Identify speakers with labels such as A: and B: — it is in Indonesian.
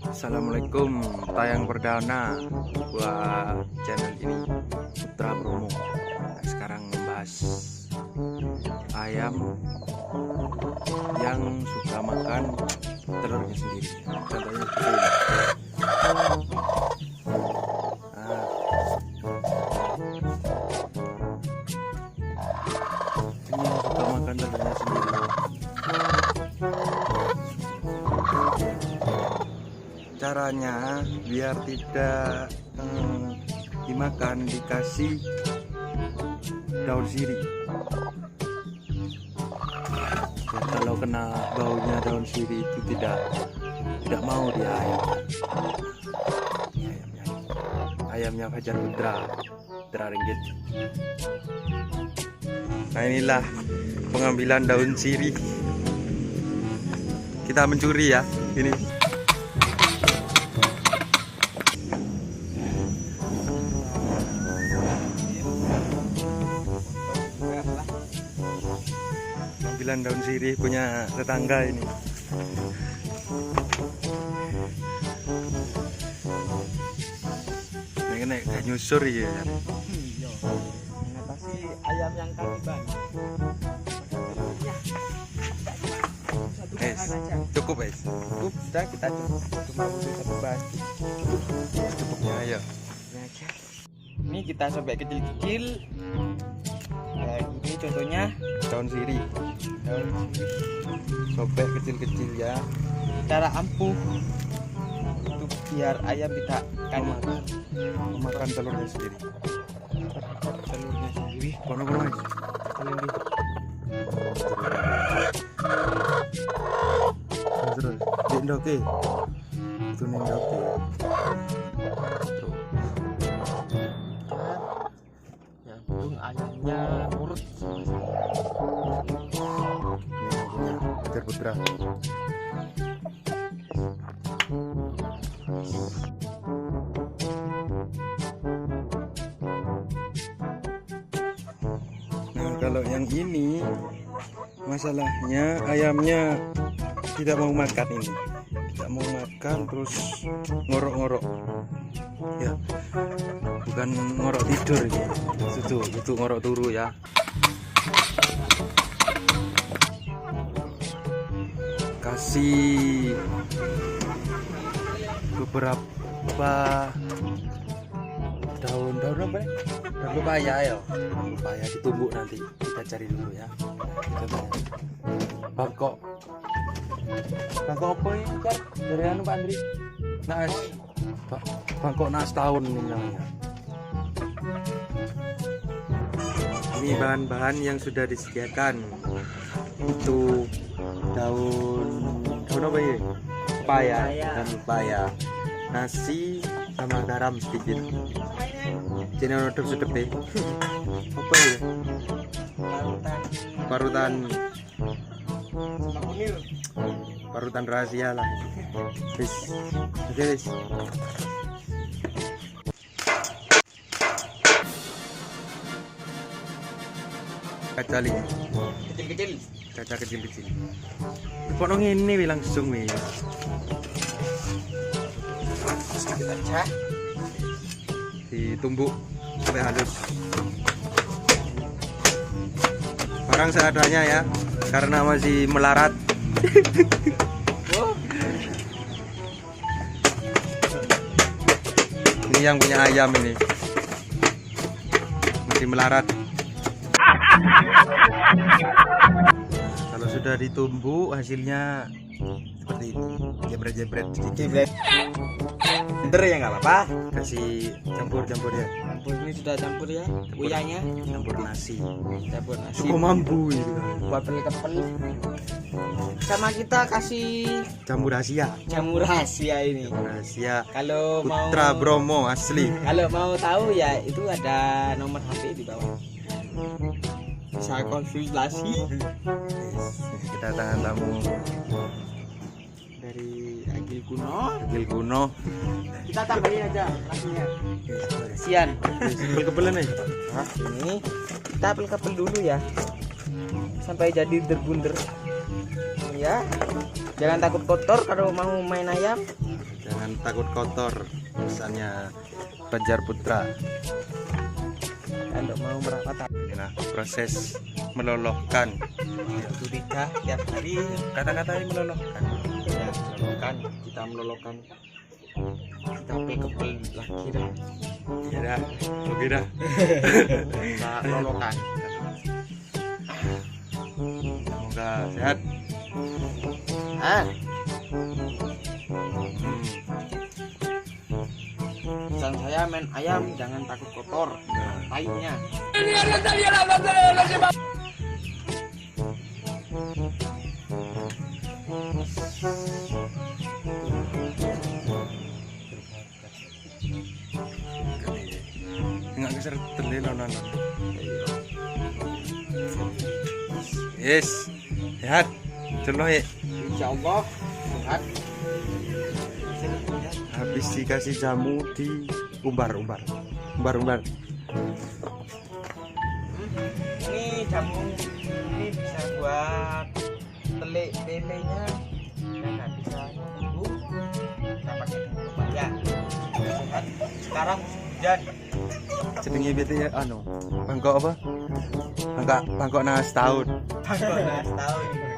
A: Assalamualaikum, tayang perdana buat channel ini Putra Bromo. Nah, sekarang membahas ayam yang suka makan telurnya sendiri. Contohnya seperti ini. Ini yang suka makan telurnya sendiri. Caranya biar tidak dimakan, dikasih daun sirih. Ya, kalau kena baunya daun sirih itu tidak mau dia ayamnya Fajar Putra Ringgit. Nah, inilah pengambilan daun sirih. Kita mencuri ya ini. Pengambilan daun sirih punya tetangga ini. Ini kena nyusur ya.
B: Iya. Mengatasi ayam yang katiban.
A: Cukup
B: Cukup, sudah kita cuma butuh satu batu.
A: cukupnya ya.
B: Ini kita sobek kecil-kecil. Nah, ini contohnya
A: Daun sirih
B: daun sirih.
A: sobek kecil-kecil ya.
B: Cara ampuh untuk biar ayam tidak
A: Makan telurnya sendiri.
B: telurnya sendiri.
A: Kono Mas.
B: Kalian di
A: Terus di ndoke. Itu ning ndoke.
B: ya, untung ayamnya nurut.
A: Fajar Putra. Nah, kalau yang ini masalahnya ayamnya tidak mau makan ini. Tidak mau makan terus ngorok-ngorok. Ya. Bukan ngorok tidur ini. Itu ngorok turu ya. Kasih beberapa daun apa ya? Daun pepaya ya. Daun pepaya ditumbuk nanti. Kita cari dulu ya. Coba ya. Bangkok apa ini kan? Dari anu Pak Andri? Naas. Bangkok naas tahun ini namanya. Ini bahan-bahan yang sudah disediakan. Itu daun apa ya? Pepaya dan pepaya. Nasi sama garam sedikit. Jadi untuk sedepe. Apa ya? Parutan parutan rahasia lah. Wis. Oke, wis. Kacali
B: Kecil-kecil.
A: kaca kecil-kecil. Potong ini wi langsung wi.
B: Sedikit aja.
A: Ditumbuk sampai halus. Barang seadanya ya, karena masih melarat. Ini yang punya ayam ini masih melarat. Kalau sudah ditumbuk hasilnya seperti ini, jebret-jebret sedikit.
B: Bener ya nggak apa-apa.
A: Kasih campur ya,
B: Ini sudah campur ya, uyahnya.
A: campur nasi.
B: Campur nasi.
A: Cukup mampu itu.
B: Buat kepel. Sama kita kasih
A: Campur rahasia.
B: jamu rahasia ini.
A: Rahasia
B: Kalau mau
A: Putra Bromo asli.
B: Kalau mau tahu ya itu ada nomor HP di bawah. Bisa konsultasi.
A: Kita tangan tamu
B: Dari Agil Kuno.
A: Agil Kuno.
B: Kita tambahin aja nasinya. Kasian.
A: Kepel-kepelan nih.
B: Nah, ini kita apel-kapel dulu ya. Sampai jadi derbunder. Ya, jangan takut kotor kalau mau main ayam.
A: Jangan takut kotor. Misalnya Banjar Putra.
B: Kalau mau merawat
A: Nah, proses melolokkan.
B: curiga tiap hari.
A: Kata-katanya melolokkan.
B: Ya, melolokkan. Kita melolokkan. Kita kebel lagi dah.
A: Ya dah, oke dah.
B: Kita melolokkan.
A: Semoga sehat.
B: Ah, pesan saya main ayam jangan takut kotor. Lainnya.
A: Enggak keser terlilonan. Yes, sehat. Celoh ya.
B: Insyaallah sehat.
A: Habis dikasih jamu di umbar.
B: Ini jamu ini bisa buat telik lelenya dan nggak bisa nunggu. Kita pakai umbar ya. Sehat. Sekarang hujan.
A: Jenenge bete ya anu. Bangkok apa? Bangkok nas tahun.
B: Tahun.